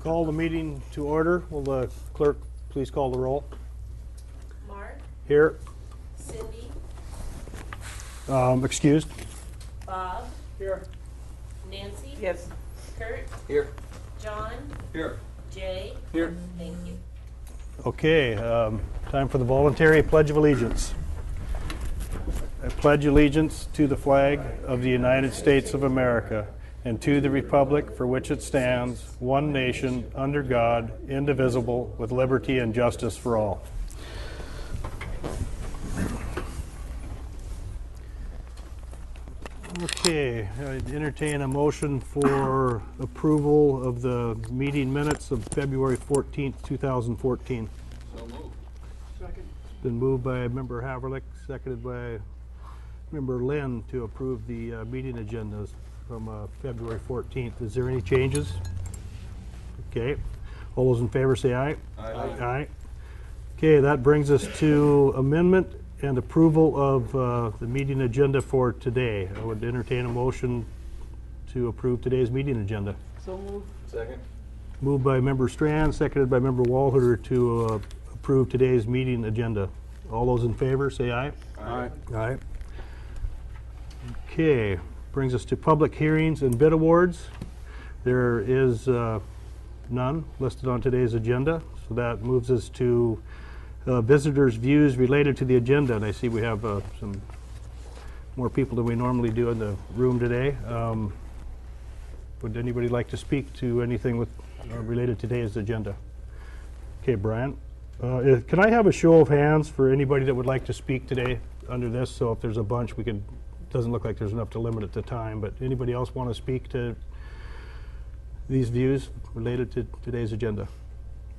Call the meeting to order. Will the clerk please call the roll? Mark, Here. Cindy, Excused. Bob, Here. Nancy, Yes. Kurt, Here. John, Here. Jay. Here. Thank you. Okay, time for the voluntary Pledge of Allegiance. I pledge allegiance to the flag of the United States of America and to the republic for which it stands, one nation, under God, indivisible, with liberty and justice for all. Okay, I'd entertain a motion for approval of the meeting minutes of February 14th, 2014. So moved. Second. It's been moved by Member Haverlick, seconded by Member Lynn to approve the meeting agendas from February 14th. Is there any changes? Okay. All those in favor say aye. Aye. Aye. Okay, that brings us to amendment and approval of the meeting agenda for today. I would entertain a motion to approve today's meeting agenda. So moved. Second. Moved by Member Strand, seconded by Member Walhuter to approve today's meeting agenda. All those in favor say aye. Aye. Aye. Okay, brings us to public hearings and bid awards. There is none listed on today's agenda, so that moves us to visitors' views related to the agenda. And I see we have some more people than we normally do in the room today. Would anybody like to speak to anything with related to today's agenda? Okay, Brian. Can I have a show of hands for anybody that would like to speak today under this? So if there's a bunch, we can. Doesn't look like there's enough to limit it to time, but anybody else want to speak to these views related to today's agenda?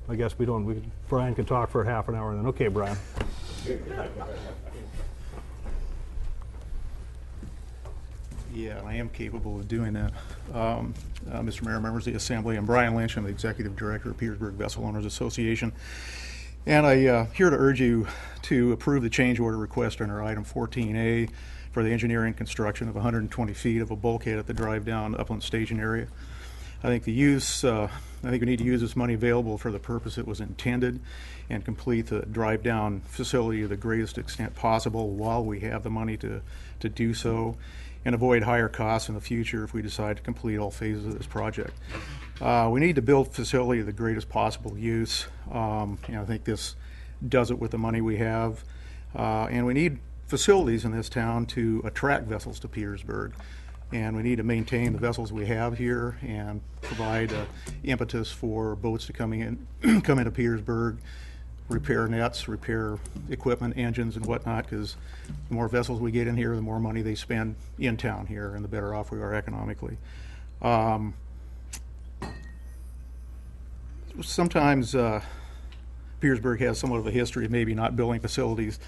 I guess we don't. Brian can talk for half an hour and then. Okay, Brian. Yeah, I am capable of doing that. Mr. Mayor, members of the Assembly, I'm Brian Lynch. I'm the Executive Director of Petersburg Vessel Owners Association. And I'm here to urge you to approve the change order request under item 14A for the engineering construction of 120 feet of a bulkhead at the drive-down upland staging area. I think we need to use this money available for the purpose it was intended and complete the drive-down facility to the greatest extent possible while we have the money to do so, and avoid higher costs in the future if we decide to complete all phases of this project. We need to build facility to the greatest possible use. I think this does it with the money we have. And we need facilities in this town to attract vessels to Petersburg. And we need to maintain the vessels we have here and provide impetus for boats to come into Petersburg, repair nets, repair equipment, engines, and whatnot, because the more vessels we get in here, the more money they spend in town here, and the better off we are economically. Sometimes Petersburg has somewhat of a history of maybe not building facilities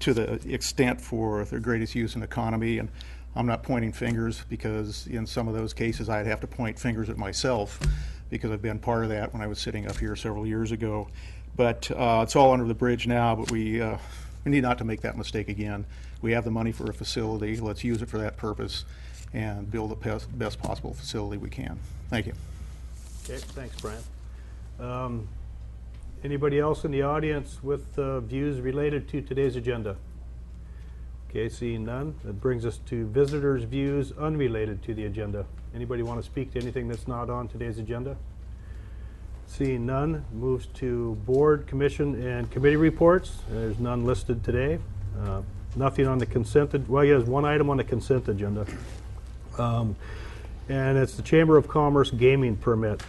to the extent for their greatest use in economy, and I'm not pointing fingers, because in some of those cases I'd have to point fingers at myself, because I've been part of that when I was sitting up here several years ago. But it's all under the bridge now, but we need not to make that mistake again. We have the money for a facility. Let's use it for that purpose and build the best possible facility we can. Thank you. Okay, thanks, Brian. Anybody else in the audience with views related to today's agenda? Okay, seeing none, that brings us to visitors' views unrelated to the agenda. Anybody want to speak to anything that's not on today's agenda? Seeing none, moves to board, commission, and committee reports. There's none listed today. Nothing on the consent. Well, there's one item on the consent agenda, and it's the Chamber of Commerce gaming permit.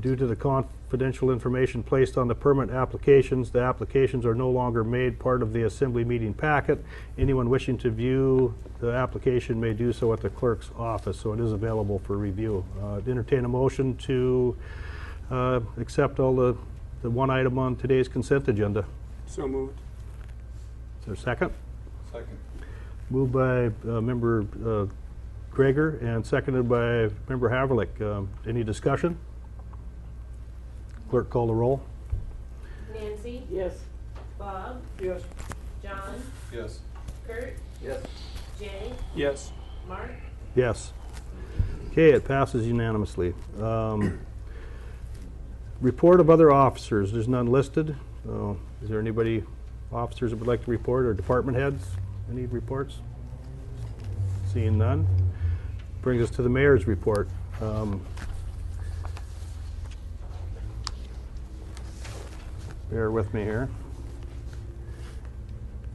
Due to the confidential information placed on the permit applications, the applications are no longer made part of the assembly meeting packet. Anyone wishing to view the application may do so at the clerk's office, so it is available for review. Entertain a motion to accept all the one item on today's consent agenda. So moved. Is there a second? Second. Moved by Member Greger and seconded by Member Haverlick. Any discussion? Clerk, call the roll. Nancy, Yes. Bob, Yes. John, Yes. Kurt, Yes. Jay, Yes. Mark. Yes. Okay, it passes unanimously. Report of other officers, there's none listed. Is there anybody, officers that would like to report, or department heads, any reports? Seeing none. Brings us to the mayor's report. Bear with me here.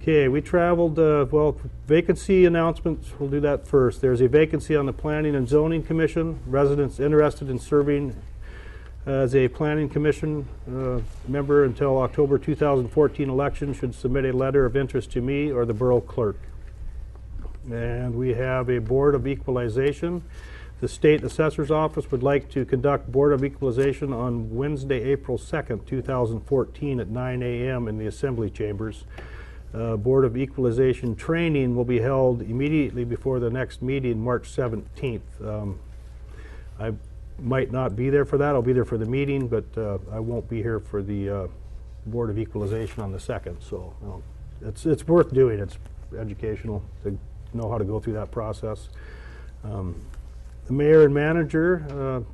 Okay, we traveled, well, vacancy announcements, we'll do that first. There's a vacancy on the Planning and Zoning Commission. Residents interested in serving as a Planning Commission member until October 2014 election should submit a letter of interest to me or the Borough Clerk. And we have a Board of Equalization. The State Assessor's Office would like to conduct Board of Equalization on Wednesday, April 2nd, 2014 at 9 a.m. in the Assembly Chambers. Board of Equalization training will be held immediately before the next meeting, March 17th. I might not be there for that. I'll be there for the meeting, but I won't be here for the Board of Equalization on the 2nd. So it's worth doing. It's educational to know how to go through that process. The mayor and manager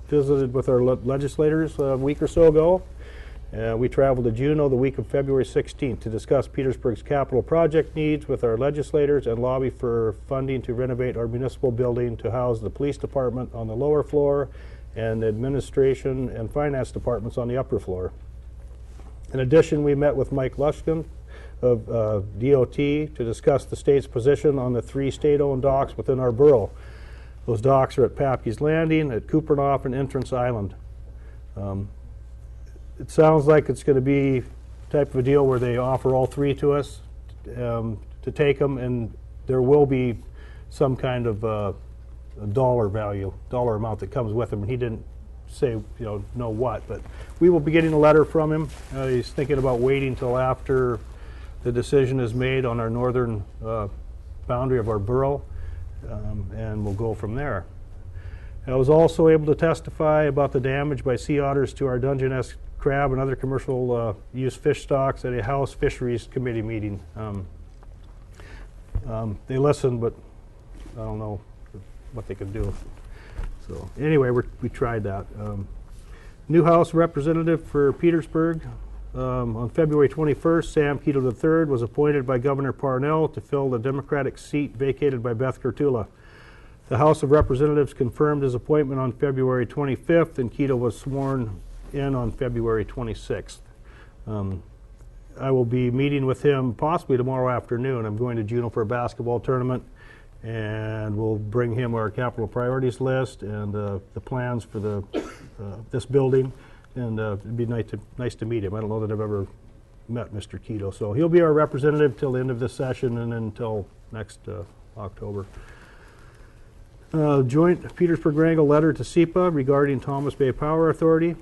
visited with our legislators a week or so ago. We traveled to Juneau the week of February 16th to discuss Petersburg's capital project needs with our legislators and lobby for funding to renovate our municipal building to house the police department on the lower floor and the administration and finance departments on the upper floor. In addition, we met with Mike Lushkin of DOT to discuss the state's position on the 3 state-owned docks within our borough. Those docks are at Papke's Landing, at Kupernoff, and Entrance Island. It sounds like it's going to be type of a deal where they offer all 3 to us to take them, and there will be some kind of a dollar amount that comes with them. And he didn't say, know what, but we will be getting a letter from him. He's thinking about waiting till after the decision is made on our northern boundary of our borough, and we'll go from there. I was also able to testify about the damage by sea otters to our Dungeness crab and other commercial use fish stocks at a House Fisheries Committee meeting. They listened, but I don't know what they could do. So anyway, we tried that. New House representative for Petersburg. On February 21st, Sam Keto III was appointed by Governor Parnell to fill the Democratic seat vacated by Beth Kurtula. The House of Representatives confirmed his appointment on February 25th, and Keto was sworn in on February 26th. I will be meeting with him possibly tomorrow afternoon. I'm going to Juneau for a basketball tournament, and we'll bring him our capital priorities list and the plans for this building. And it'd be nice to meet him. I don't know that I've ever met Mr. Keto. So he'll be our representative till the end of this session and then until next October. Joint Petersburg-Wrangell letter to SEPA regarding Thomas Bay Power Authority.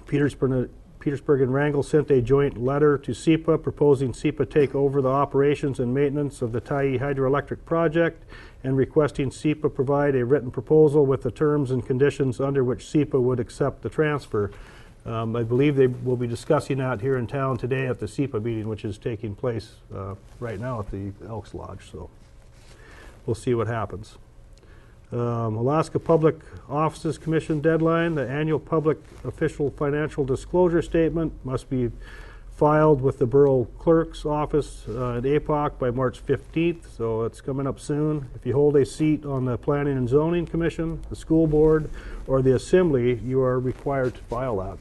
Petersburg and Wrangell sent a joint letter to SEPA proposing SEPA take over the operations and maintenance of the Tyee Hydroelectric Project and requesting SEPA provide a written proposal with the terms and conditions under which SEPA would accept the transfer. I believe they will be discussing that here in town today at the SEPA meeting, which is taking place right now at the Elks Lodge. So we'll see what happens. Alaska Public Offices Commission deadline. The annual public official financial disclosure statement must be filed with the Borough Clerk's office at APOC by March 15th, so it's coming up soon. If you hold a seat on the Planning and Zoning Commission, the School Board, or the Assembly, you are required to file that.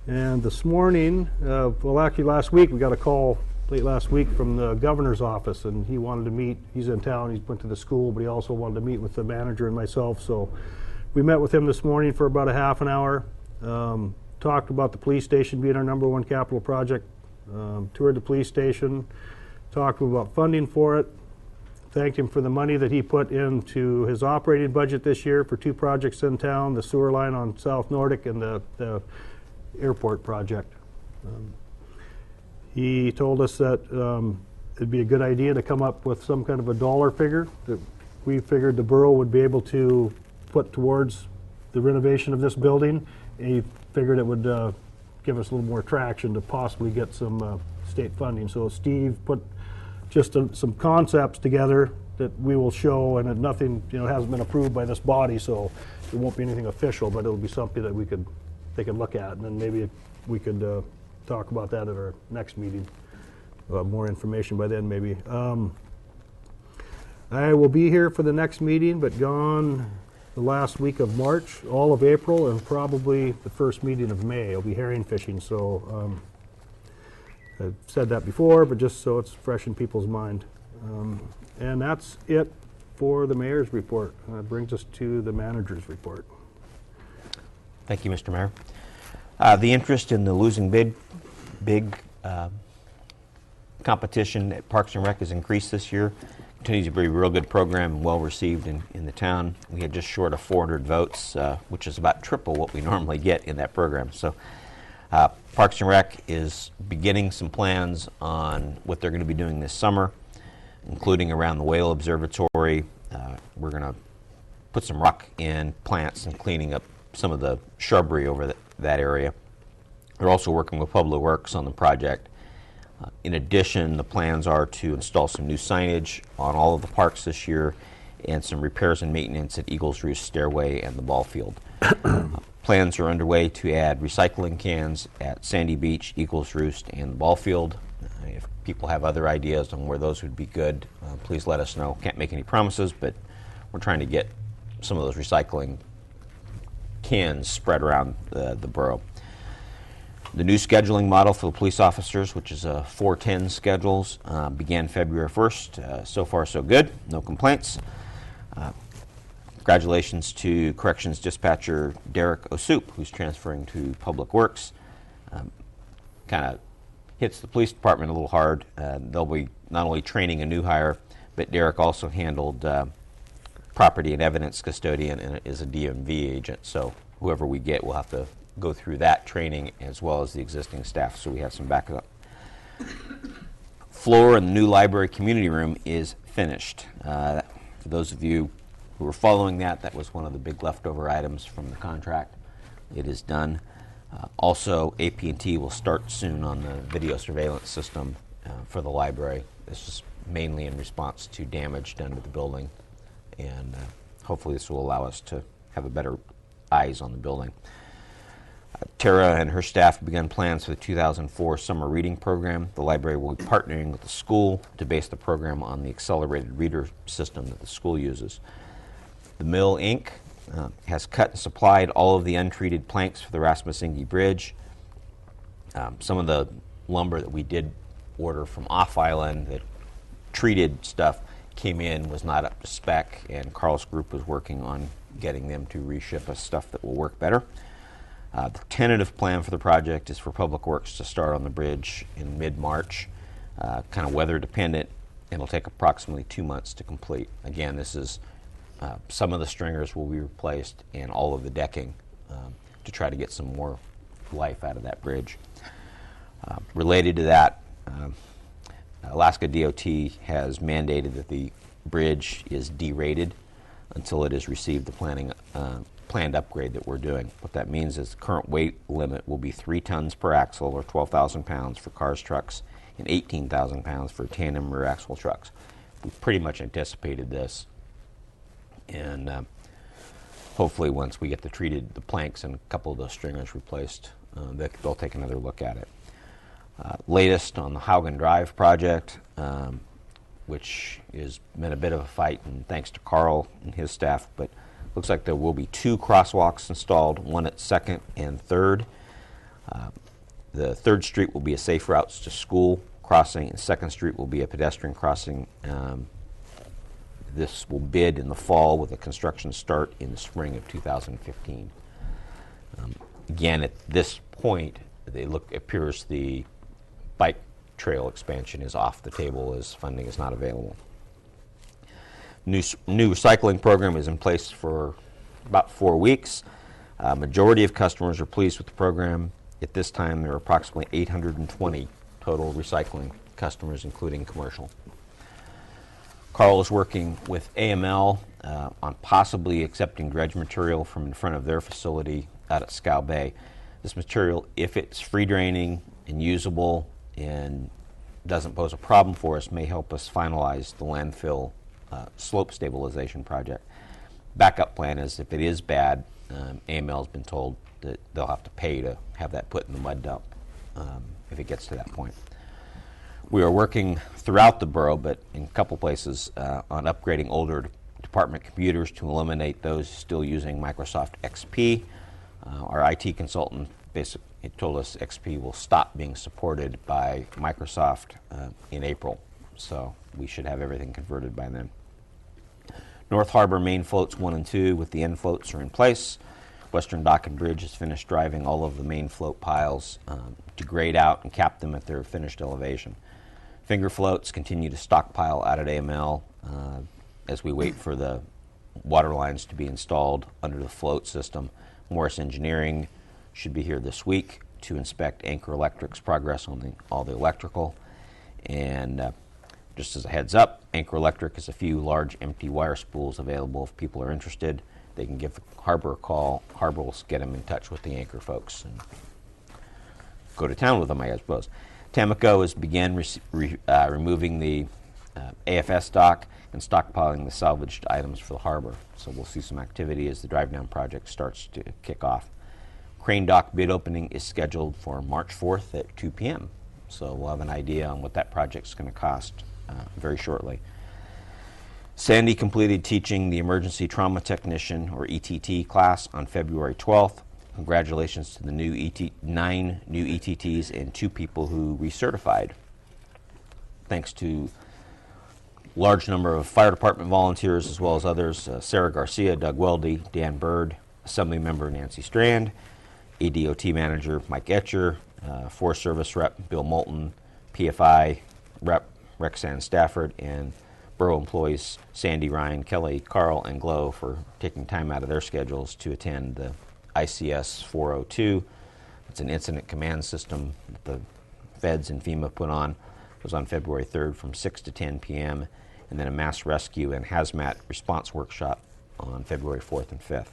And this morning, well actually last week, we got a call late last week from the governor's office, and he wanted to meet. He's in town, he went to the school, but he also wanted to meet with the manager and myself. So we met with him this morning for about a half an hour, talked about the police station being our #1 capital project, toured the police station, talked about funding for it, thanked him for the money that he put into his operating budget this year for 2 projects in town, the sewer line on South Nordic and the airport project. He told us that it'd be a good idea to come up with some kind of a dollar figure that we figured the borough would be able to put towards the renovation of this building. And he figured it would give us a little more traction to possibly get some state funding. So Steve put just some concepts together that we will show, and that nothing, hasn't been approved by this body, so it won't be anything official, but it'll be something that they could look at, and then maybe we could talk about that at our next meeting. More information by then, maybe. I will be here for the next meeting, but gone the last week of March, all of April, and probably the first meeting of May. I'll be herring fishing, so I've said that before, but just so it's fresh in people's mind. And that's it for the mayor's report. That brings us to the manager's report. Thank you, Mr. Mayor. The interest in the losing big competition at Parks and Rec has increased this year. Continues to be a real good program and well received in the town. We had just short of 400 votes, which is about triple what we normally get in that program. So Parks and Rec is beginning some plans on what they're going to be doing this summer, including around the Whale Observatory. We're going to put some rock in plants and cleaning up some of the shrubbery over that area. They're also working with Public Works on the project. In addition, the plans are to install some new signage on all of the parks this year and some repairs and maintenance at Eagles Roost Stairway and the ball field. Plans are underway to add recycling cans at Sandy Beach, Eagles Roost, and the ball field. If people have other ideas on where those would be good, please let us know. Can't make any promises, but we're trying to get some of those recycling cans spread around the borough. The new scheduling model for the police officers, which is a 410 schedules, began February 1st. So far, so good. No complaints. Congratulations to Corrections Dispatcher Derek Osup, who's transferring to Public Works. Kind of hits the police department a little hard. They'll be not only training a new hire, but Derek also handled property and evidence custodian and is a DMV agent. So whoever we get will have to go through that training as well as the existing staff, so we have some backup. Floor in the new library community room is finished. For those of you who were following that was one of the big leftover items from the contract. It is done. Also, AT&T will start soon on the video surveillance system for the library. This is mainly in response to damage done to the building, and hopefully this will allow us to have a better eyes on the building. Tara and her staff have begun plans for the 2004 summer reading program. The library will be partnering with the school to base the program on the accelerated reader system that the school uses. The Mill, Inc. Has cut and supplied all of the untreated planks for the Rasmussen Bridge. Some of the lumber that we did order from off-island, that treated stuff, came in, was not up to spec, and Carl's group was working on getting them to reship us stuff that will work better. The tentative plan for the project is for Public Works to start on the bridge in mid-March, kind of weather dependent, and it'll take approximately 2 months to complete. Again, this is some of the stringers will be replaced and all of the decking to try to get some more life out of that bridge. Related to that, Alaska DOT has mandated that the bridge is derated until it has received the planned upgrade that we're doing. What that means is the current weight limit will be 3 tons per axle, or 12,000 pounds for cars, trucks, and 18,000 pounds for tandem rear axle trucks. We pretty much anticipated this, and hopefully once we get the planks and a couple of those stringers replaced, they'll take another look at it. Latest on the Haugen Drive project, which has been a bit of a fight, and thanks to Carl and his staff, but looks like there will be 2 crosswalks installed, one at 2nd and 3rd. The 3rd Street will be a safe routes to school crossing, and 2nd Street will be a pedestrian crossing. This will bid in the fall with a construction start in the spring of 2015. Again, at this point, appears the bike trail expansion is off the table as funding is not available. New recycling program is in place for about 4 weeks. Majority of customers are pleased with the program. At this time, there are approximately 820 total recycling customers, including commercial. Carl is working with AML on possibly accepting dredge material from in front of their facility out at Scow Bay. This material, if it's free draining and usable and doesn't pose a problem for us, may help us finalize the landfill slope stabilization project. Backup plan is if it is bad, AML's been told that they'll have to pay to have that put in the mud dump if it gets to that point. We are working throughout the borough, but in a couple places, on upgrading older department computers to eliminate those still using Microsoft XP. Our IT consultant basically told us XP will stop being supported by Microsoft in April, so we should have everything converted by then. North Harbor main floats 1 and 2 with the end floats are in place. Western Dock and Bridge has finished driving all of the main float piles to grade out and cap them at their finished elevation. Finger floats continue to stockpile out at AML as we wait for the water lines to be installed under the float system. Morris Engineering should be here this week to inspect Anchor Electric's progress on all the electrical. And just as a heads up, Anchor Electric has a few large empty wire spools available if people are interested. They can give Harbor a call. Harbor will get them in touch with the Anchor folks and go to town with them, I suppose. Tamaco has begun removing the AFS dock and stockpiling the salvaged items for the harbor. So we'll see some activity as the drive-down project starts to kick off. Crane dock bid opening is scheduled for March 4th at 2 p.m. So we'll have an idea on what that project's going to cost very shortly. Sandy completed teaching the emergency trauma technician, or ETT, class on February 12th. Congratulations to the 9 new ETTs and 2 people who recertified. Thanks to large number of fire department volunteers as well as others, Sarah Garcia, Doug Weldy, Dan Bird, Assembly Member Nancy Strand, ADOT Manager Mike Etcher, Forest Service Rep Bill Moulton, PFI Rep Rexanne Stafford, and Borough employees Sandy, Ryan, Kelly, Carl, and Glow for taking time out of their schedules to attend the ICS 402. It's an incident command system that the feds and FEMA put on. It was on February 3rd from 6 to 10 p.m. and then a mass rescue and hazmat response workshop on February 4th and 5th.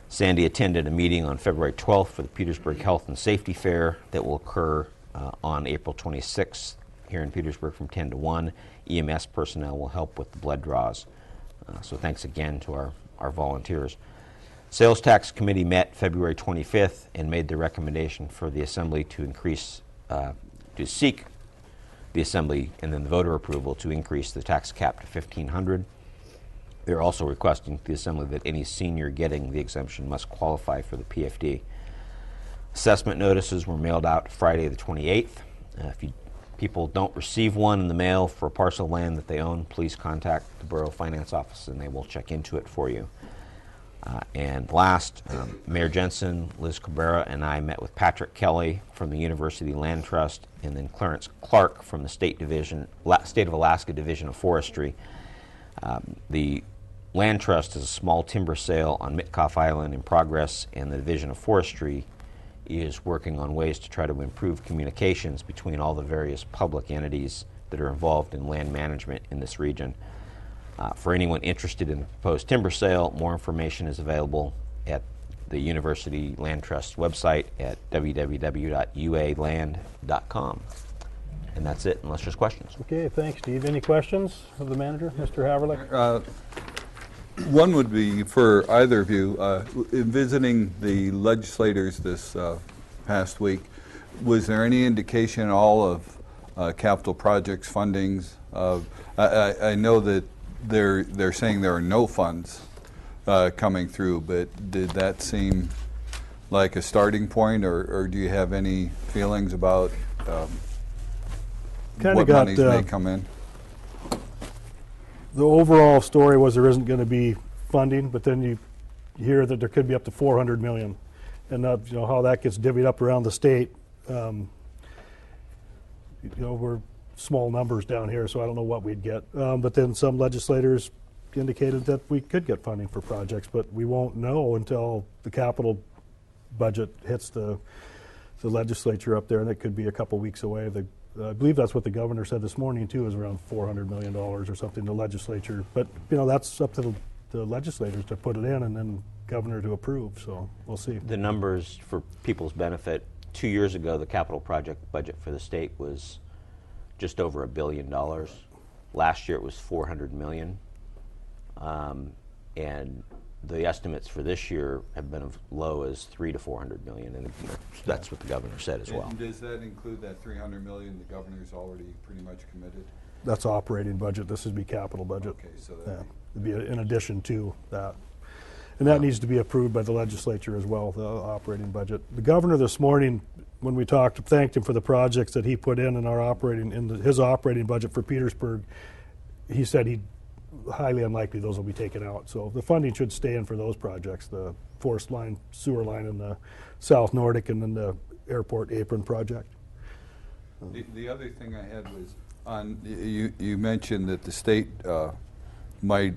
Sandy attended a meeting on February 12th for the Petersburg Health and Safety Fair that will occur on April 26th here in Petersburg from 10 to 1. EMS personnel will help with the blood draws. So thanks again to our volunteers. Sales Tax Committee met February 25th and made the recommendation for the Assembly to increase, to seek the Assembly and then the voter approval to increase the tax cap to $1,500. They're also requesting to the Assembly that any senior getting the exemption must qualify for the PFD. Assessment notices were mailed out Friday the 28th. If people don't receive one in the mail for a parcel of land that they own, please contact the Borough Finance Office and they will check into it for you. And last, Mayor Jensen, Liz Cabrera, and I met with Patrick Kelly from the University Land Trust and then Clarence Clark from the State of Alaska Division of Forestry. The Land Trust is a small timber sale on Mitkoff Island in progress, and the Division of Forestry is working on ways to try to improve communications between all the various public entities that are involved in land management in this region. For anyone interested in the proposed timber sale, more information is available at the University Land Trust website at www.ualand.com. And that's it, unless there's questions. Okay, thanks, Steve. Any questions of the manager, Mr. Haverlick? One would be for either of you, in visiting the legislators this past week, was there any indication at all of capital projects fundings? I know that they're saying there are no funds coming through, but did that seem like a starting point, or do you have any feelings about what monies may come in? The overall story was there isn't going to be funding, but then you hear that there could be up to $400 million, and how that gets divvied up around the state. We're small numbers down here, so I don't know what we'd get. But then some legislators indicated that we could get funding for projects, but we won't know until the capital budget hits the legislature up there, and it could be a couple weeks away. I believe that's what the governor said this morning too, is around $400 million or something, the legislature. But that's up to the legislators to put it in and then governor to approve, so we'll see. The numbers for people's benefit, 2 years ago the capital project budget for the state was just over $1 billion. Last year it was 400 million. And the estimates for this year have been as low as 300 to 400 million, and that's what the governor said as well. And does that include that 300 million the governor's already pretty much committed? That's operating budget. This would be capital budget. Okay, so Yeah, that it'd be in addition to that. And that needs to be approved by the legislature as well, the operating budget. The governor this morning, when we talked, thanked him for the projects that he put in our operating, his operating budget for Petersburg. He said highly unlikely those will be taken out. So the funding should stay in for those projects, the forest line, sewer line in the South Nordic, and then the airport apron project. The other thing I had was on, you mentioned that the state might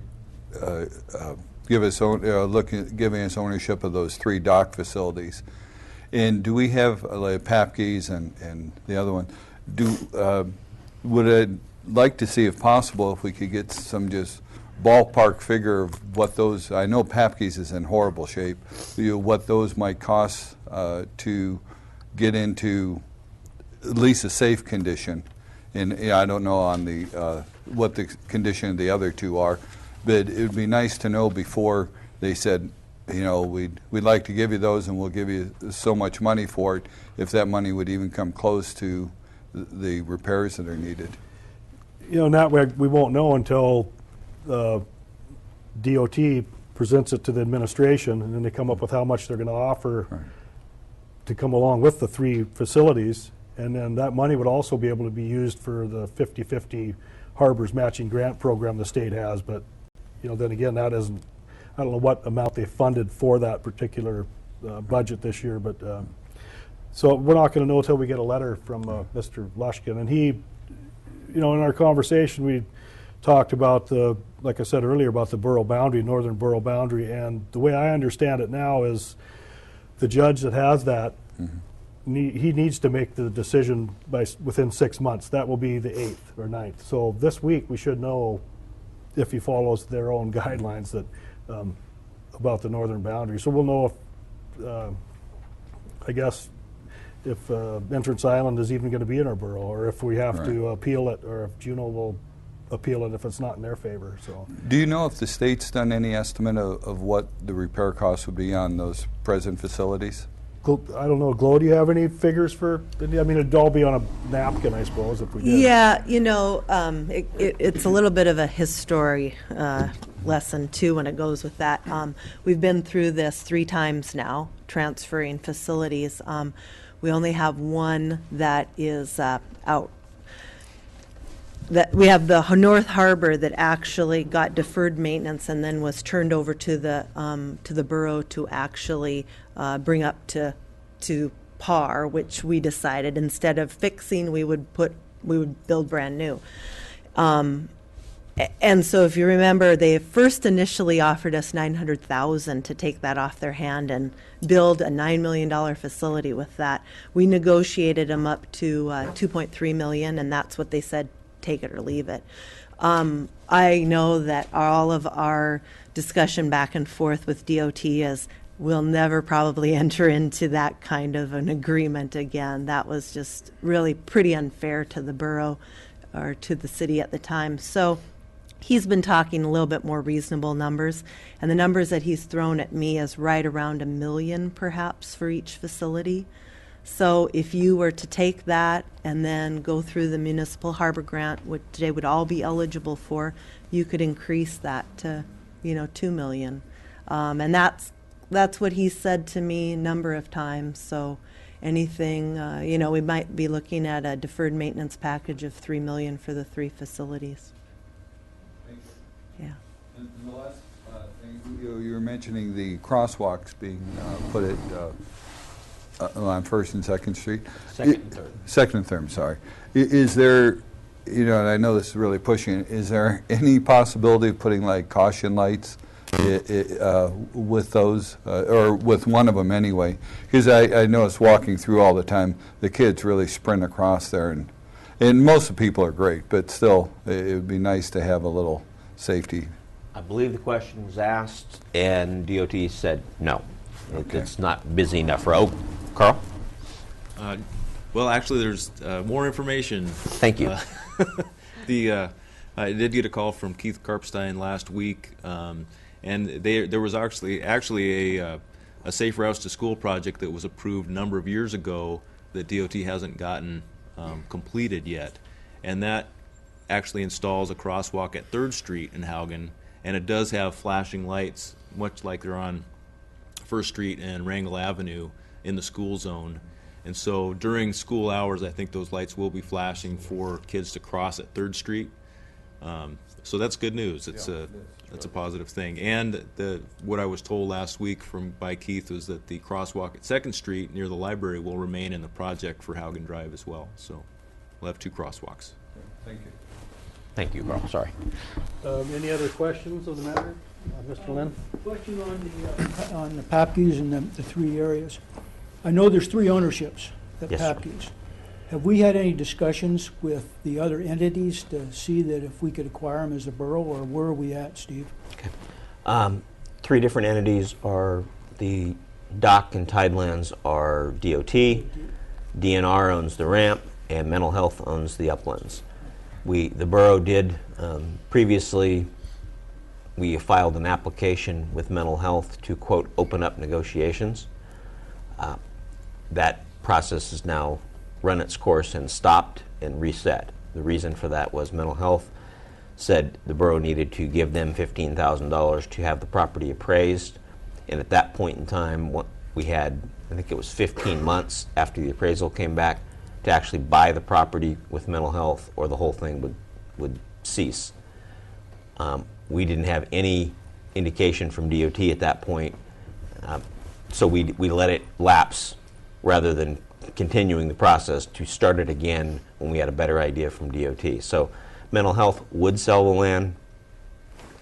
giving us ownership of those 3 dock facilities. And do we have, like Papke's and the other one, would I like to see, if possible, if we could get some just ballpark figure of what those, I know Papke's is in horrible shape, what those might cost to get into at least a safe condition. And I don't know on the what the condition of the other 2 are, but it would be nice to know before they said, we'd like to give you those and we'll give you so much money for it, if that money would even come close to the repairs that are needed. And that way we won't know until DOT presents it to the administration, and then they come up with how much they're going to offer to come along with the 3 facilities. And then that money would also be able to be used for the 50-50 harbors matching grant program the state has. But then again, that isn't, I don't know what amount they funded for that particular budget this year. But so we're not going to know until we get a letter from Mr. Lushkin. And he, in our conversation, we talked about like I said earlier, about the borough boundary, northern borough boundary. And the way I understand it now is the judge that has that, he needs to make the decision within 6 months. That will be the 8th or 9th. So this week we should know if he follows their own guidelines that about the northern boundary. So we'll know if, I guess, if Entrance Island is even going to be in our borough, or if we have to appeal it, or if Juneau will appeal it if it's not in their favor. So, do you know if the state's done any estimate of what the repair costs would be on those present facilities? I don't know, Glo, do you have any figures for, I mean, it'd all be on a napkin, I suppose, if we did. Yeah, it's a little bit of a history lesson, too, when it goes with that. We've been through this 3 times now, transferring facilities. We only have one that is out. That we have the North Harbor that actually got deferred maintenance and then was turned over to the borough to actually bring up to par, which we decided instead of fixing, we would build brand new. And so, if you remember, they first initially offered us $900,000 to take that off their hand and build a $9 million facility with that. We negotiated them up to $2.3 million, and that's what they said. Take it or leave it. I know that all of our discussion back and forth with DOT is we'll never probably enter into that kind of an agreement again. That was just really pretty unfair to the borough or to the city at the time. So he's been talking a little bit more reasonable numbers, and the numbers that he's thrown at me is right around $1 million perhaps for each facility. So if you were to take that and then go through the municipal harbor grant, which they would all be eligible for, you could increase that to, $2 million. And that's what he said to me a number of times. So anything, we might be looking at a deferred maintenance package of $3 million for the 3 facilities. Thank you. Yeah. And the last thing, you were mentioning the crosswalks being put at on 1st and 2nd Street. 2nd and 3rd. 2nd and 3rd, sorry. Is there, and I know this is really pushing it, is there any possibility of putting like caution lights with those, or with one of them anyway? Because I notice walking through all the time, the kids really sprint across there, and most of the people are great, but still, it would be nice to have a little safety. I believe the question was asked, and DOT said no. Okay. It's not busy enough. Carl? Well, actually, there's more information. Thank you. I did get a call from Keith Karpstein last week, and there was actually a Safe Routes to School project that was approved a number of years ago that DOT hasn't gotten completed yet, and that actually installs a crosswalk at 3rd Street in Haugen, and it does have flashing lights, much like they're on 1st Street and Wrangell Avenue in the school zone. And so during school hours, I think those lights will be flashing for kids to cross at 3rd Street. So that's good news. That's a positive thing. And what I was told last week by Keith was that the crosswalk at 2nd Street near the library will remain in the project for Haugen Drive as well. So we'll have 2 crosswalks. Thank you. Thank you, Carl. Sorry. Any other questions of the matter? Mr. Lynn? Question on the Papke's and the 3 areas. I know there's 3 ownerships at Yes, sir. Papke's. Have we had any discussions with the other entities to see that if we could acquire them as a borough, or where are we at, Steve? 3 different entities are the dock and tidelands are DOT, DNR owns the ramp, and mental health owns the uplands. The borough did previously, we filed an application with mental health to, quote, open up negotiations. That process has now run its course and stopped and reset. The reason for that was mental health said the borough needed to give them $15,000 to have the property appraised, and at that point in time we had, I think it was 15 months after the appraisal came back to actually buy the property with mental health, or the whole thing would cease. We didn't have any indication from DOT at that point, so we let it lapse rather than continuing the process to start it again when we had a better idea from DOT. So mental health would sell the land,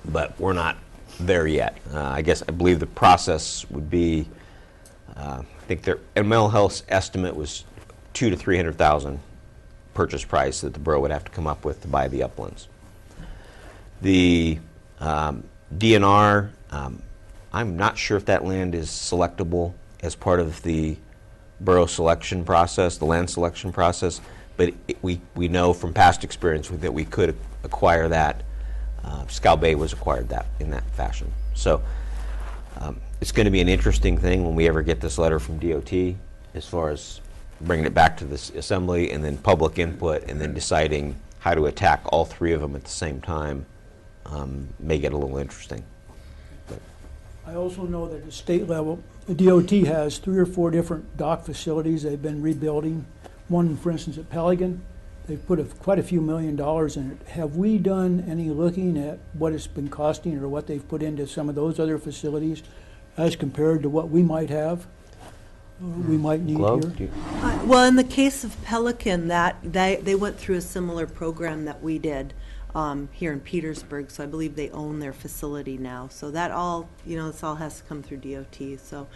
but we're not there yet. I believe the process would be, I think and mental health's estimate was $200,000 to $300,000 purchase price that the borough would have to come up with to buy the uplands. The DNR, I'm not sure if that land is selectable as part of the borough selection process, the land selection process, but we know from past experience that we could acquire that. Scow Bay was acquired that in that fashion. So it's going to be an interesting thing when we ever get this letter from DOT as far as bringing it back to this assembly and then public input and then deciding how to attack all 3 of them at the same time. May get a little interesting. I also know that at the state level, the DOT has 3 or 4 different dock facilities they've been rebuilding. One, for instance, at Pelican, they've put quite a few $1 million in it. Have we done any looking at what it's been costing or what they've put into some of those other facilities as compared to what we might have, or we might need here? Well, in the case of Pelican, they went through a similar program that we did here in Petersburg, so I believe they own their facility now. So that all, this all has to come through DOT. So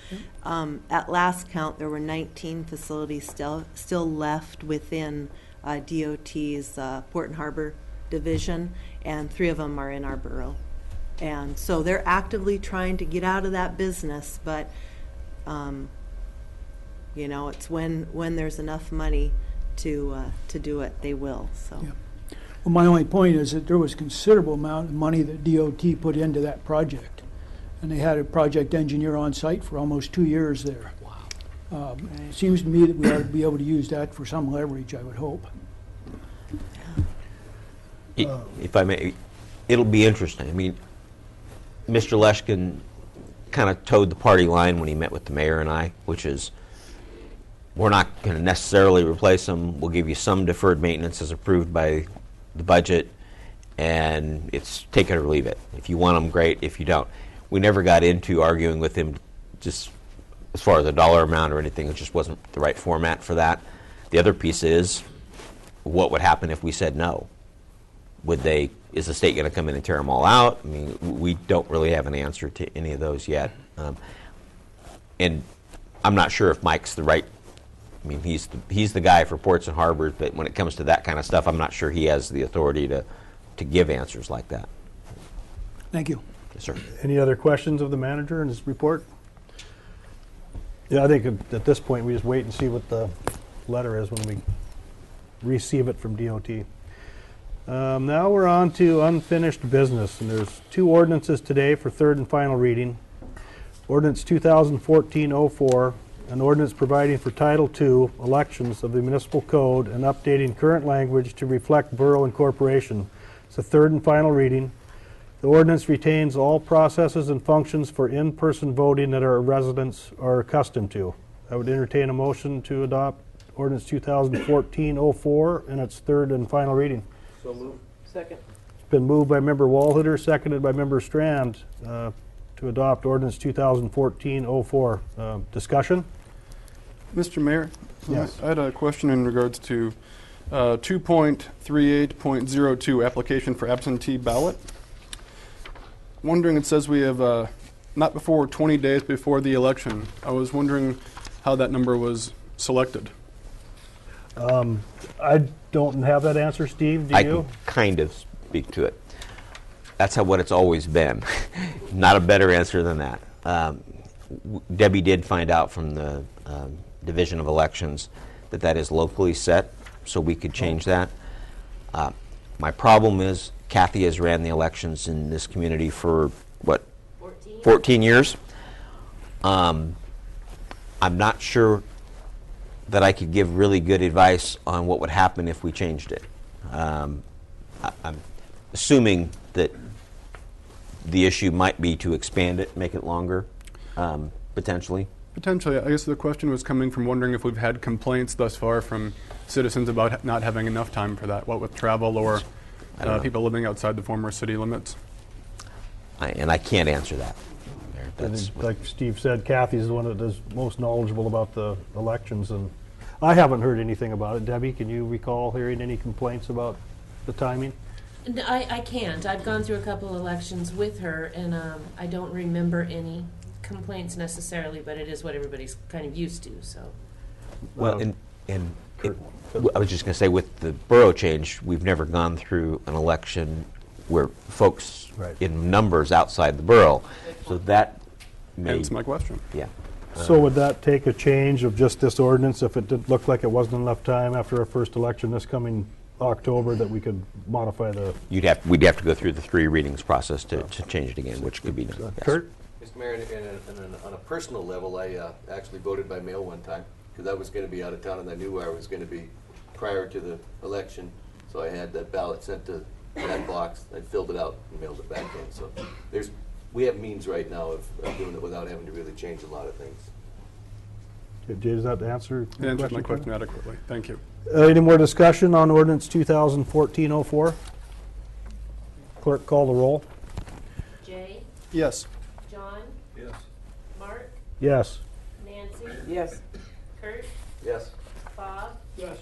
at last count, there were 19 facilities still left within DOT's Port and Harbor division, and 3 of them are in our borough. And so they're actively trying to get out of that business, but it's when there's enough money to do it, they will. So. Yeah. Well, my only point is that there was considerable amount of money that DOT put into that project, and they had a project engineer on site for almost 2 years there. Wow. It seems to me that we ought to be able to use that for some leverage, I would hope. If I may, it'll be interesting. I mean, Mr. Leshkin kind of towed the party line when he met with the mayor and I, which is, we're not going to necessarily replace them. We'll give you some deferred maintenance as approved by the budget, and it's take it or leave it. If you want them, great. If you don't. We never got into arguing with him just as far as a dollar amount or anything. It just wasn't the right format for that. The other piece is, what would happen if we said no? Is the state going to come in and tear them all out? I mean, we don't really have an answer to any of those yet. And I'm not sure if Mike's the right, I mean, he's the guy for ports and harbors, but when it comes to that kind of stuff, I'm not sure he has the authority to give answers like that. Thank you. Yes, sir. Any other questions of the manager in his report? Yeah, I think at this point we just wait and see what the letter is when we receive it from DOT. Now we're on to unfinished business, and there's two ordinances today for third and final reading. Ordinance 2014-04, an ordinance providing for Title II, elections of the municipal code and updating current language to reflect borough incorporation. It's a third and final reading. The ordinance retains all processes and functions for in-person voting that our residents are accustomed to. I would entertain a motion to adopt ordinance 2014-04 in its third and final reading. So moved. Second. It's been moved by Member Walhitter, seconded by Member Strand to adopt ordinance 2014-04. Discussion? Mr. Mayor? Yes. I had a question in regards to 2.38.02, application for absentee ballot. Wondering, it says we have not before 20 days before the election. I was wondering how that number was selected. I don't have that answer, Steve, do I you? can kind of speak to it. That's what it's always been. Not a better answer than that. Debbie did find out from the Division of Elections that that is locally set, so we could change that. My problem is Kathy has ran the elections in this community for, what, 14 years? I'm not sure that I could give really good advice on what would happen if we changed it. I'm assuming that the issue might be to expand it, make it longer, potentially. Potentially. I guess the question was coming from wondering if we've had complaints thus far from citizens about not having enough time for that, what with travel or people living outside the former city limits. And I can't answer that. That's Like Steve said, Kathy's the one that is most knowledgeable about the elections, and I haven't heard anything about it. Debbie, can you recall hearing any complaints about the timing? I can't. I've gone through a couple elections with her, and I don't remember any complaints necessarily, but it is what everybody's kind of used to, so. well, I was just going to say, with the borough change, we've never gone through an election where folks Right. in numbers outside the borough. So that may, That's my question. yeah. So would that take a change of just this ordinance if it did look like it wasn't enough time after our first election this coming October that we could modify the? We'd have to go through the 3 readings process to change it again, which could be done. Yes. Kurt? Mr. Mayor, on a personal level, I actually voted by mail one time because I was going to be out of town and I knew where I was going to be prior to the election. So I had that ballot sent to that box. I filled it out and mailed it back in. So we have means right now of doing it without having to really change a lot of things. Does that answer It your answered my Kurt? question adequately. Thank you. Any more discussion on ordinance 2014-04? Clerk, call the roll. Jay, Yes. John, Yes. Mark, Yes. Nancy, Yes. Kurt, Yes. Bob, Yes.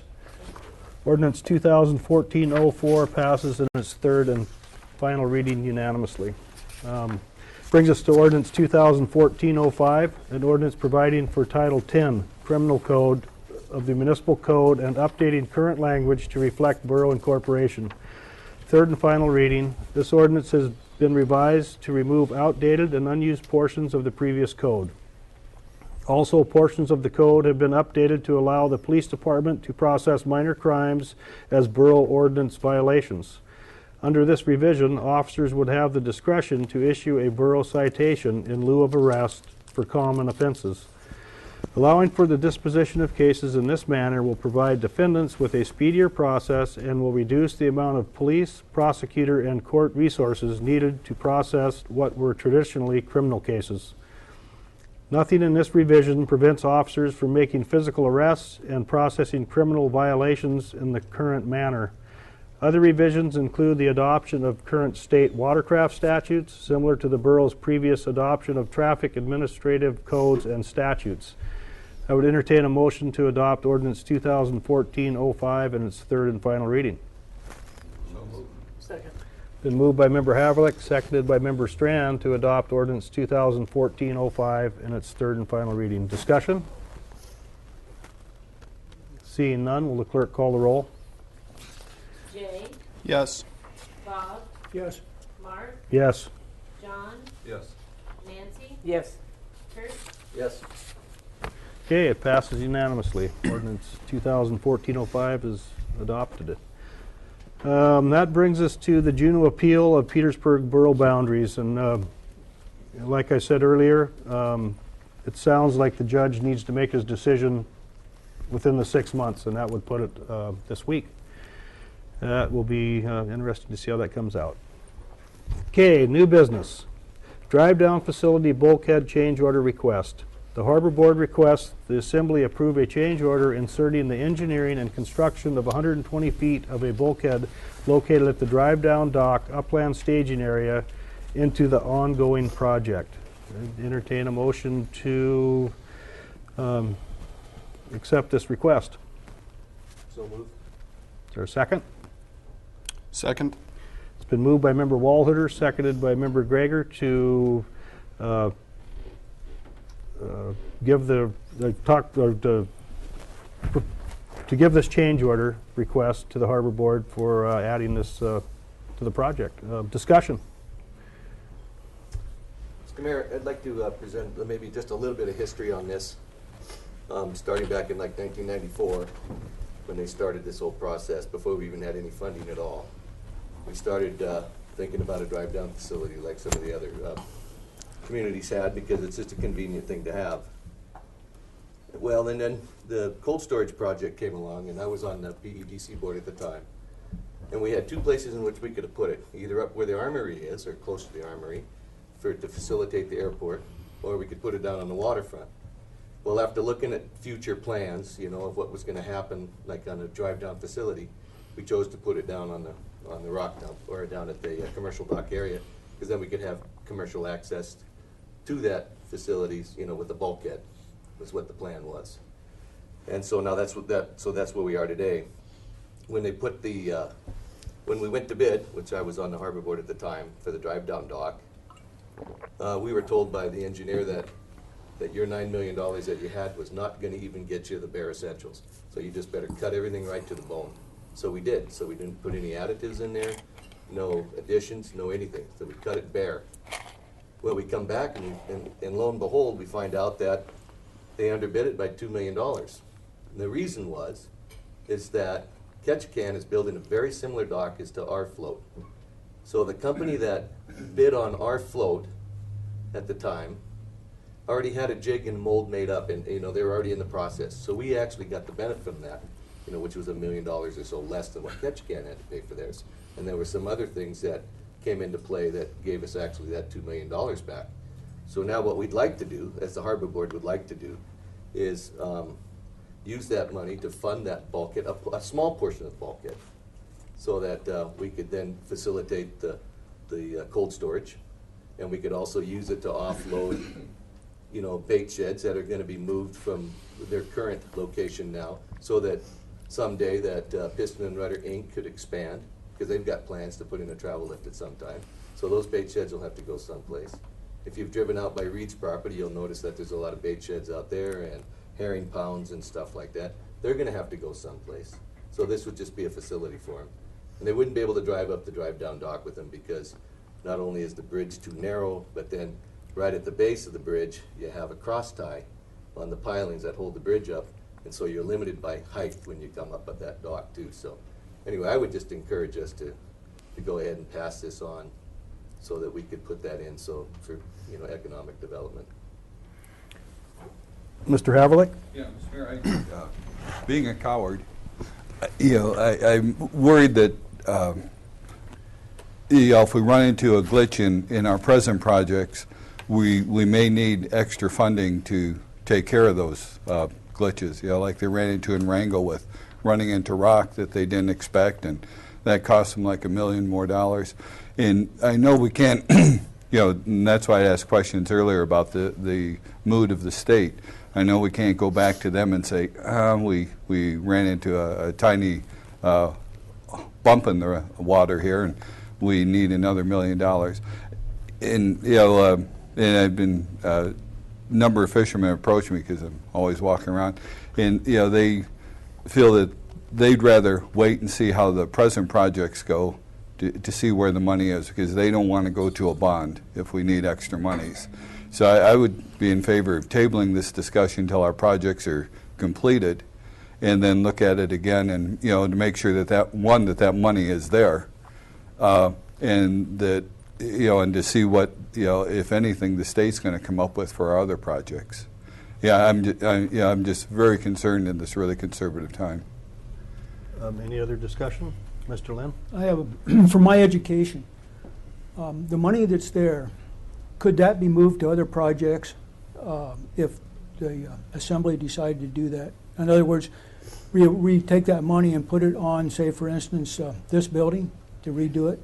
Ordinance 2014-04 passes in its third and final reading unanimously. Brings us to ordinance 2014-05, an ordinance providing for Title 10, Criminal Code of the Municipal Code and updating current language to reflect borough incorporation. Third and final reading. This ordinance has been revised to remove outdated and unused portions of the previous code. Also, portions of the code have been updated to allow the police department to process minor crimes as borough ordinance violations. Under this revision, officers would have the discretion to issue a borough citation in lieu of arrest for common offenses. Allowing for the disposition of cases in this manner will provide defendants with a speedier process and will reduce the amount of police, prosecutor, and court resources needed to process what were traditionally criminal cases. Nothing in this revision prevents officers from making physical arrests and processing criminal violations in the current manner. Other revisions include the adoption of current state watercraft statutes, similar to the borough's previous adoption of traffic administrative codes and statutes. I would entertain a motion to adopt ordinance 2014-05 in its third and final reading. Second. Been moved by Member Havlicek, seconded by Member Strand to adopt ordinance 2014-05 in its third and final reading. Discussion? Seeing none, will the clerk call the roll? Jay, Yes. Bob, Yes. Mark, Yes. John, Yes. Nancy, Yes. Kurt, Yes. Okay, it passes unanimously. Ordinance 2014-05 is adopted. That brings us to the Juneau appeal of Petersburg Borough boundaries. And like I said earlier, it sounds like the judge needs to make his decision within the 6 months, and that would put it this week. That will be interesting to see how that comes out. Okay, new business. Drive-down facility bulkhead change order request. The Harbor Board requests the Assembly approve a change order inserting the engineering and construction of 120 feet of a bulkhead located at the drive-down dock upland staging area into the ongoing project. I'd entertain a motion to accept this request. So moved. Is there a second? Second. It's been moved by Member Walhuter, seconded by Member Greger to give to give this change order request to the Harbor Board for adding this to the project. Discussion. Mr. Mayor, I'd like to present maybe just a little bit of history on this, starting back in like 1994 when they started this whole process before we even had any funding at all. We started thinking about a drive-down facility like some of the other communities had because it's just a convenient thing to have. Well, and then the cold storage project came along, and I was on the PEDC board at the time. And we had two places in which we could have put it, either up where the armory is or close to the armory to facilitate the airport, or we could put it down on the waterfront. Well, after looking at future plans, you know, of what was going to happen, like on a drive-down facility, we chose to put it down on the rock dump or down at the commercial dock area, because then we could have commercial access to that facilities, you know, with the bulkhead, was what the plan was. And so now that's where we are today. When they put the, when we went to bid, which I was on the Harbor Board at the time for the drive-down dock, we were told by the engineer that your $9 million that you had was not going to even get you the bare essentials. So you just better cut everything right to the bone. So we did. So we didn't put any additives in there, no additions, no anything. So we cut it bare. Well, we come back and lo and behold, we find out that they underbid it by $2 million. And the reason is that Ketchikan is building a very similar dock as to our float. So the company that bid on our float at the time already had a jig and mold made up, and you know they were already in the process. So we actually got the benefit from that, you know, which was $1 million or so less than what Ketchikan had to pay for theirs. And there were some other things that came into play that gave us actually that $2 million back. So now what we'd like to do, as the Harbor Board would like to do, is use that money to fund that bulkhead, a small portion of the bulkhead, so that we could then facilitate the cold storage, and we could also use it to offload, you know, bait sheds that are going to be moved from their current location now, so that someday that Piston and Rudder Inc. could expand, because they've got plans to put in a travel lift at some time. So those bait sheds will have to go someplace. If you've driven out by Reed's property, you'll notice that there's a lot of bait sheds out there and herring pounds and stuff like that. They're going to have to go someplace. So this would just be a facility for them. And they wouldn't be able to drive up the drive-down dock with them, because not only is the bridge too narrow, but then right at the base of the bridge, you have a cross tie on the pilings that hold the bridge up, and so you're limited by height when you come up at that dock too. So anyway, I would just encourage us to go ahead and pass this on so that we could put that in for, you know, economic development. Mr. Havlicek? Yeah, Mr. Mayor, being a coward, you know, I'm worried that you know, if we run into a glitch in our present projects, we may need extra funding to take care of those glitches. You know, like they ran into in Wrangell with running into rock that they didn't expect, and that cost them like $1 million more. And I know we can't, you know, and that's why I asked questions earlier about the mood of the state. I know we can't go back to them and say, we ran into a tiny bump in the water here, and we need another $1 million. And, you know, and I've been, a number of fishermen approach me because I'm always walking around, and, you know, they feel that they'd rather wait and see how the present projects go to see where the money is, because they don't want to go to a bond if we need extra monies. So I would be in favor of tabling this discussion until our projects are completed, and then look at it again, and to make sure that that money is there, and that and to see what if anything the state's going to come up with for our other projects. I'm just very concerned in this really conservative time. Any other discussion, Mr. Lynn? I have, for my education, the money that's there, could that be moved to other projects if the assembly decided to do that? In other words, we take that money and put it on, say, for instance, this building to redo it?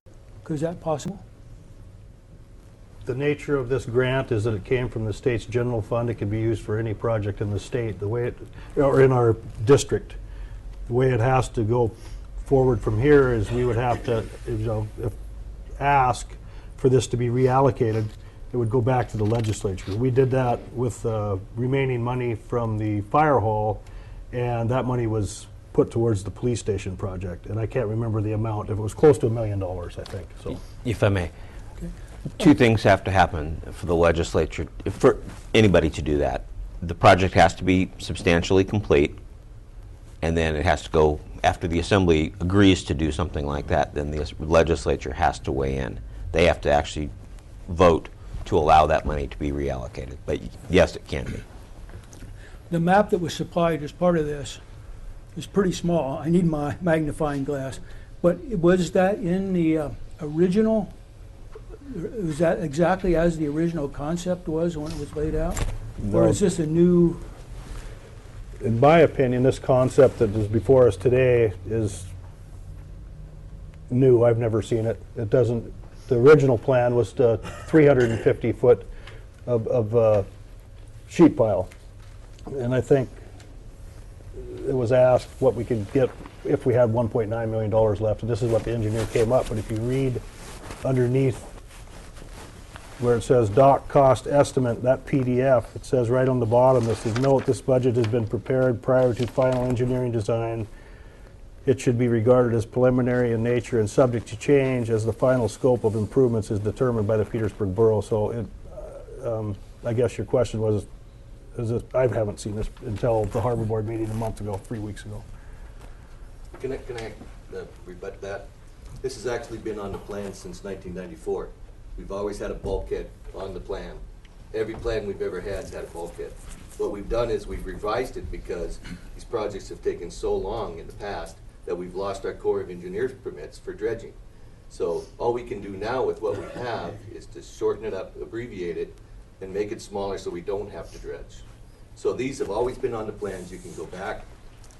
Is that possible? The nature of this grant is that it came from the state's general fund. It can be used for any project in the state. The way or in our district, the way it has to go forward from here is we would have to, ask for this to be reallocated. It would go back to the legislature. We did that with remaining money from the fire hall, and that money was put towards the police station project. And I can't remember the amount. If it was close to $1 million, I think. So, if I may. Two things have to happen for the legislature, for anybody to do that. The project has to be substantially complete, and then it has to go, after the assembly agrees to do something like that, then the legislature has to weigh in. They have to actually vote to allow that money to be reallocated. But yes, it can be. The map that was supplied as part of this is pretty small. I need my magnifying glass. But was that in the original? Was that exactly as the original concept was when it was laid out? No. Or is this a new? In my opinion, this concept that is before us today is new. I've never seen it. It doesn't. The original plan was to 350 foot of sheet pile, and I think it was asked what we could get if we had $1.9 million left, and this is what the engineer came up. But if you read underneath where it says dock cost estimate, that PDF, it says right on the bottom, this says, note, this budget has been prepared prior to final engineering design. It should be regarded as preliminary in nature and subject to change as the final scope of improvements is determined by the Petersburg Borough. So I guess your question was, I haven't seen this until the Harbor Board meeting a month ago, 3 weeks ago. Can I rebut that? This has actually been on the plan since 1994. We've always had a bulkhead on the plan. Every plan we've ever had has had a bulkhead. What we've done is we've revised it because these projects have taken so long in the past that we've lost our Corps of Engineers permits for dredging. So all we can do now with what we have is to shorten it up, abbreviate it, and make it smaller so we don't have to dredge. So these have always been on the plans. You can go back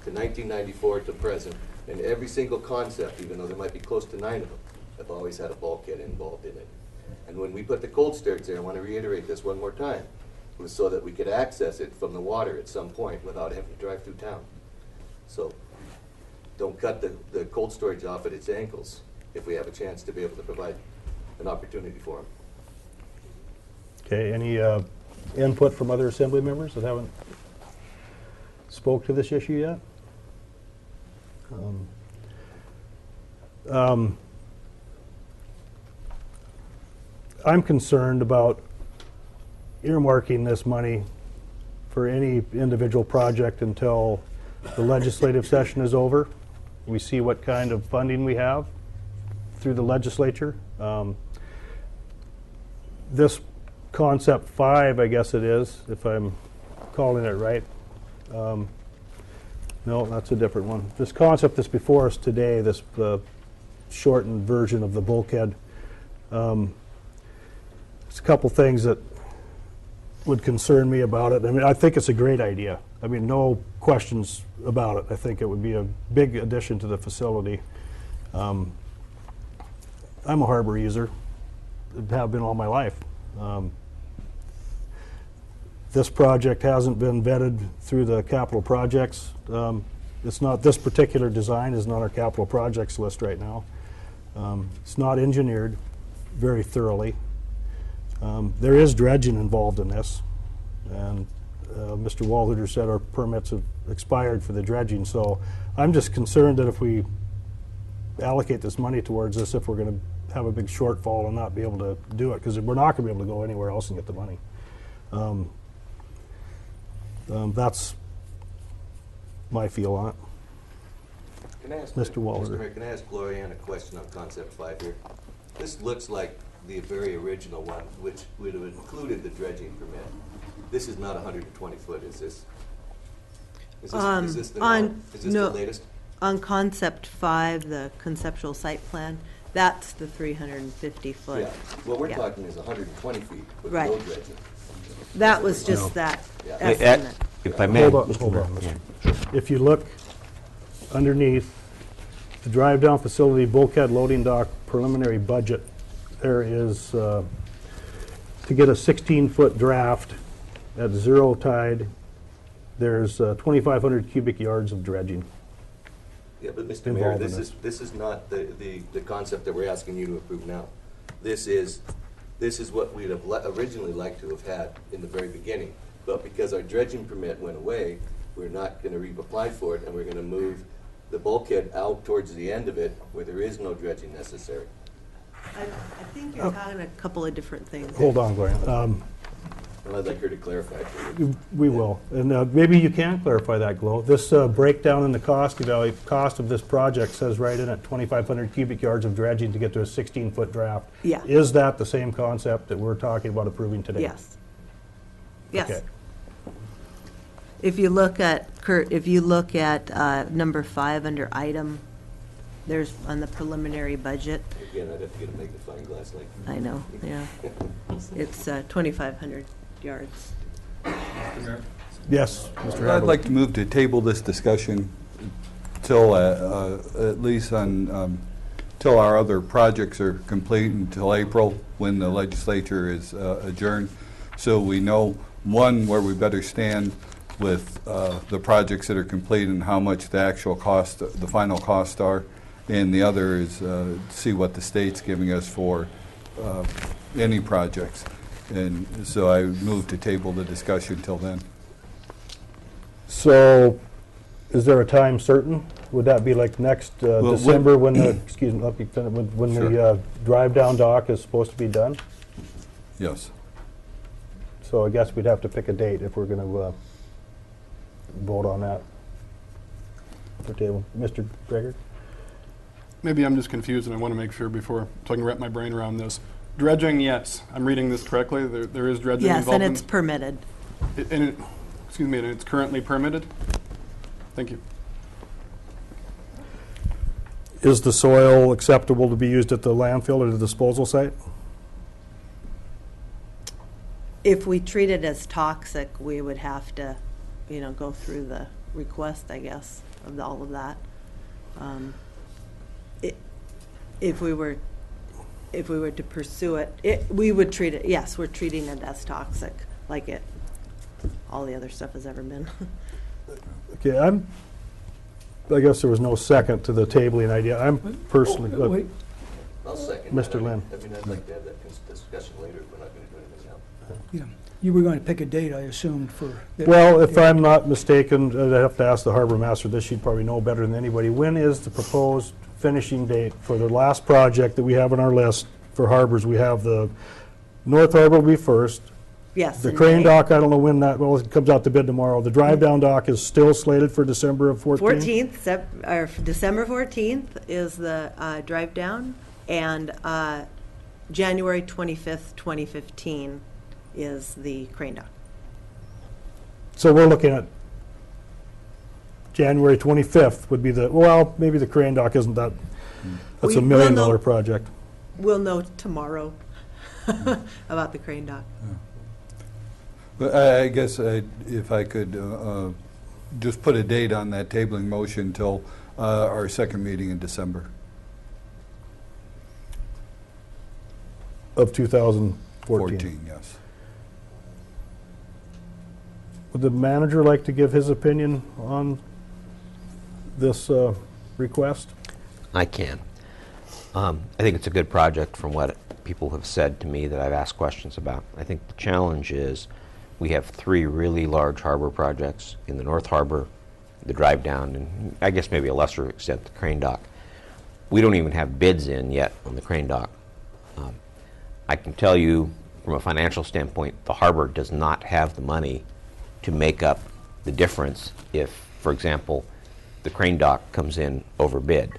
to 1994 to present, and every single concept, even though there might be close to 9 of them, have always had a bulkhead involved in it. And when we put the cold storage there, I want to reiterate this one more time, it was so that we could access it from the water at some point without having to drive through town. So don't cut the cold storage off at its ankles if we have a chance to be able to provide an opportunity for them. Okay, any input from other assembly members that haven't spoke to this issue yet? I'm concerned about earmarking this money for any individual project until the legislative session is over. We see what kind of funding we have through the legislature. This concept 5, I guess it is, if I'm calling it right. No, that's a different one. This concept that's before us today, this shortened version of the bulkhead, there's a couple things that would concern me about it. I mean, I think it's a great idea. I mean, no questions about it. I think it would be a big addition to the facility. I'm a harbor user, have been all my life. This project hasn't been vetted through the capital projects. It's not, this particular design is not our capital projects list right now. It's not engineered very thoroughly. There is dredging involved in this, and Mr. Walhuter said our permits have expired for the dredging, so I'm just concerned that if we allocate this money towards this, if we're going to have a big shortfall and not be able to do it, because we're not going to be able to go anywhere else and get the money. my feel on it. Can I ask, Mr. Waller. Mr. Mayor, can I ask Glorianne a question on concept 5 here? This looks like the very original one, which would have included the dredging permit. This is not 120 foot, is this? Is this the latest? On concept 5, the conceptual site plan, that's the 350 foot. Yeah, what we're Yeah. talking is 120 feet with Right. no dredging. That was just No. that Yeah. estimate. If I may, Hold on, Mr. hold on, Mayor. Mr. If you look underneath the drive-down facility bulkhead loading dock preliminary budget, there is, to get a 16-foot draft at zero tide, there's 2,500 cubic yards of dredging. Yeah, but Mr. Mayor, Involved in this is not the concept that we're asking you to approve now. This is what we'd have originally liked to have had in the very beginning. But because our dredging permit went away, we're not gonna reapply for it, and we're gonna move the bulkhead out towards the end of it where there is no dredging necessary. I think you're talking a couple of different things. Hold on, Gloria. And I'd like her to clarify. We will. And maybe you can clarify that, Glo. This breakdown in the cost of this project says right in it 2,500 cubic yards of dredging to get to a 16-foot draft. Yeah. Is that the same concept that we're talking about approving today? Yes. Yes. Okay. If you look at, Kurt, if you look at number 5 under item, there's on the preliminary budget. Again, I'd have to get a magnifying glass like. I know, yeah. It's 2,500 yards. Yes, Mr. I'd Hadley. like to move to table this discussion till, at least on, till our other projects are complete, until April, when the legislature is adjourned. So we know, one, where we better stand with the projects that are complete and how much the actual cost, the final costs are. And the other is see what the state's giving us for any projects. And so I move to table the discussion till then. So, is there a time certain? Would that be like next Well, December when the, excuse me, let me finish, when the Sure. drive-down dock is supposed to be done? Yes. So I guess we'd have to pick a date if we're going to vote on that for table. Mr. Gregor? Maybe I'm just confused and I want to make sure before, so I can wrap my brain around this. Dredging, yes. I'm reading this correctly. There is dredging Yes, involved. and it's permitted. Excuse me, and it's currently permitted? Thank you. Is the soil acceptable to be used at the landfill or the disposal site? If we treat it as toxic, we would have to, go through the request, I guess, of all of that. If we were to pursue it, we would treat it, yes, we're treating it as toxic, like all the other stuff has ever been. Okay, I guess there was no second to the tabling idea. I'm personally, Wait, I'll second. Mr. that. Lynn. I mean, I'd like to have that discussion later if we're not going to do anything else. yeah, you were going to pick a date, I assumed, for. well, if I'm not mistaken, I'd have to ask the harbor master this, she'd probably know better than anybody. When is the proposed finishing date for the last project that we have on our list for harbors? We have the North Harbor will be first. Yes. The in crane May. dock, I don't know when that, well, it comes out to bid tomorrow. The drive-down dock is still slated for December of 14? 14th, December 14th is the drive down, and January 25th, 2015 is the crane dock. So we're looking at January 25th would be the, well, maybe the crane dock isn't that, that's a $1 We'll million know- project. We'll know tomorrow about the crane dock. But I guess if I could just put a date on that tabling motion till our second meeting in December. Of 2014. 14, yes. Would the manager like to give his opinion on this request? I can. I think it's a good project from what people have said to me that I've asked questions about. I think the challenge is we have 3 really large harbor projects in the North Harbor, the drive down, and I guess maybe a lesser extent the crane dock. We don't even have bids in yet on the crane dock. I can tell you from a financial standpoint, the harbor does not have the money to make up the difference if for example, the crane dock comes in over bid.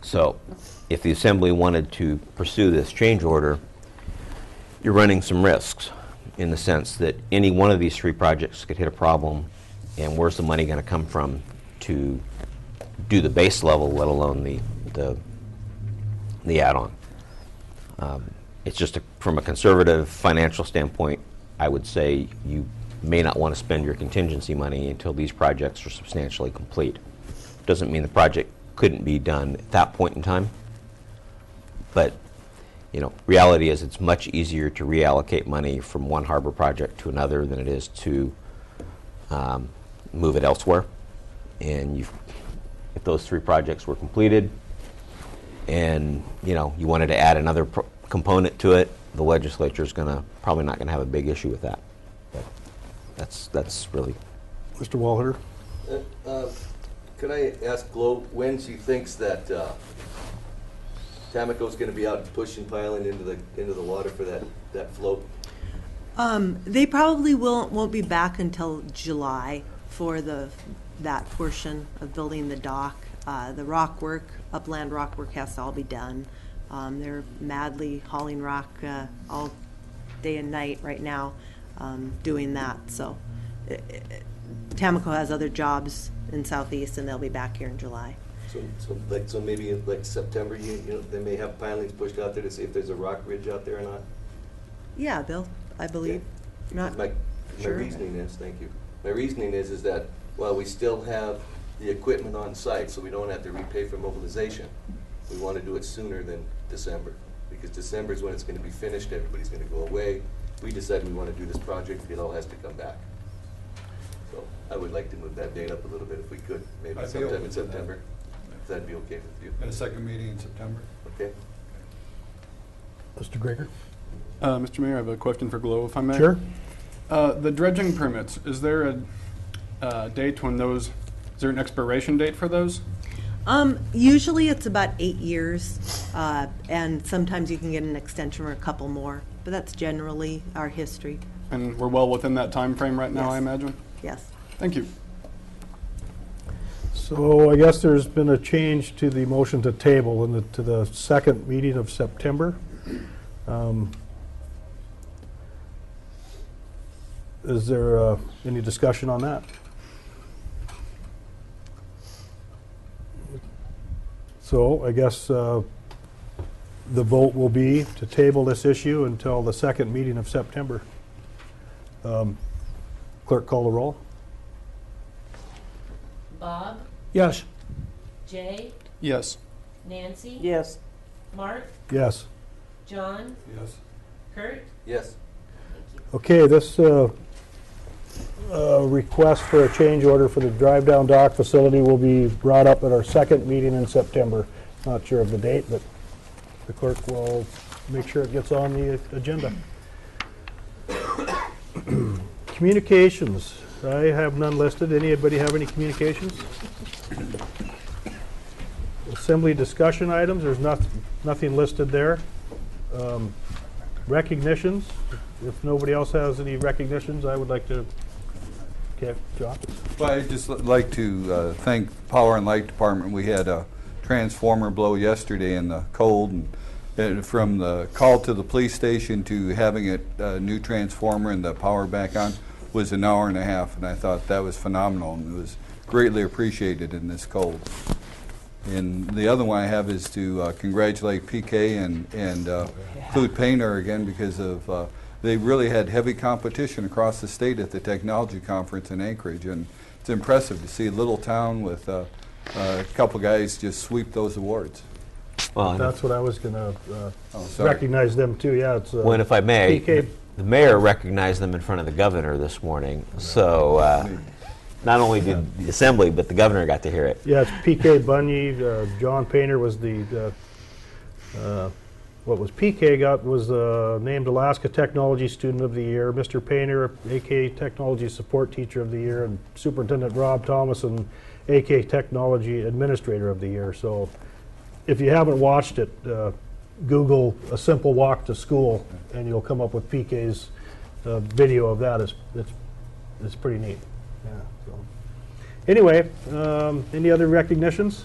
So if the assembly wanted to pursue this change order, you're running some risks in the sense that any one of these three projects could hit a problem, and where's the money going to come from to do the base level, let alone the add-on. It's just from a conservative financial standpoint, I would say you may not want to spend your contingency money until these projects are substantially complete. Doesn't mean the project couldn't be done at that point in time, but reality is it's much easier to reallocate money from one harbor project to another than it is to move it elsewhere. And if those three projects were completed and you wanted to add another component to it, the legislature's probably not going to have a big issue with that. But that's really. Mr. Walher? Could I ask Glo when she thinks that Tamaco's going to be out pushing piling into the water for that float? They probably won't be back until July for that portion of building the dock. The rock work, upland rock work, has to all be done. They're madly hauling rock all day and night right now, doing that. So Tamaco has other jobs in Southeast, and they'll be back here in July. So maybe in September, they may have pilings pushed out there to see if there's a rock ridge out there or not? Yeah, I believe. Yeah. My reasoning is, thank you. My reasoning is that while we still have the equipment on site, so we don't have to repay for mobilization, we want to do it sooner than December, because December is when it's going to be finished, everybody's going to go away. We decide we want to do this project, it all has to come back. So I would like to move that date up a little bit if we could, maybe sometime in September. If that'd be okay with you. And a second meeting in September. Okay. Mr. Greger? Mr. Mayor, I have a question for Glo, if I may. Sure. The dredging permits, is there a date when those, is there an expiration date for those? Usually it's about 8 years, and sometimes you can get an extension or a couple more, but that's generally our history. And we're well within that time frame right now, Yes. I imagine? Yes. Thank you. So I guess there's been a change to the motion to table to the second meeting of September. Is there any discussion on that? So I guess the vote will be to table this issue until the second meeting of September. Clerk, call the roll. Bob, Yes. Jay, Yes. Nancy, Yes. Mark, Yes. John, Yes. Kurt. Yes. Okay, this request for a change order for the drive-down dock facility will be brought up at our second meeting in September. Not sure of the date, but the clerk will make sure it gets on the agenda. Communications. I have none listed. Anybody have any communications? Assembly discussion items. There's nothing listed there. Recognitions. If nobody else has any recognitions, I would like to. Okay, John. Well, I'd just like to thank Power and Light Department. We had a transformer blow yesterday in the cold, and from the call to the police station to having it new transformer and the power back on was an hour and a half, and I thought that was phenomenal, and it was greatly appreciated in this cold. And the other one I have is to congratulate PK and Clute Painter again, because of they really had heavy competition across the state at the technology conference in Anchorage, and it's impressive to see a little town with a couple guys just sweep those awards. Well, That's what I was going to sorry. recognize them too. Yeah, it's. when, if I may, PK. the mayor recognized them in front of the governor this morning. So not only did the assembly, but the governor got to hear it. Yeah, it's PK Bunny. John Painter was what was PK got was named Alaska Technology Student of the Year. Mr. Painter, AK Technology Support Teacher of the Year, and Superintendent Rob Thomason, AK Technology Administrator of the Year. So if you haven't watched it, Google A Simple Walk to School, and you'll come up with PK's video of that. It's pretty neat. Yeah. So. Anyway, any other recognitions?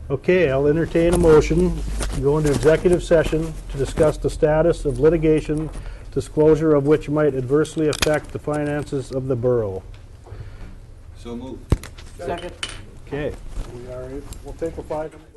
Okay, I'll entertain a motion to go into executive session to discuss the status of litigation, disclosure of which might adversely affect the finances of the borough. So moved. Second. Okay, we'll take a 5-minute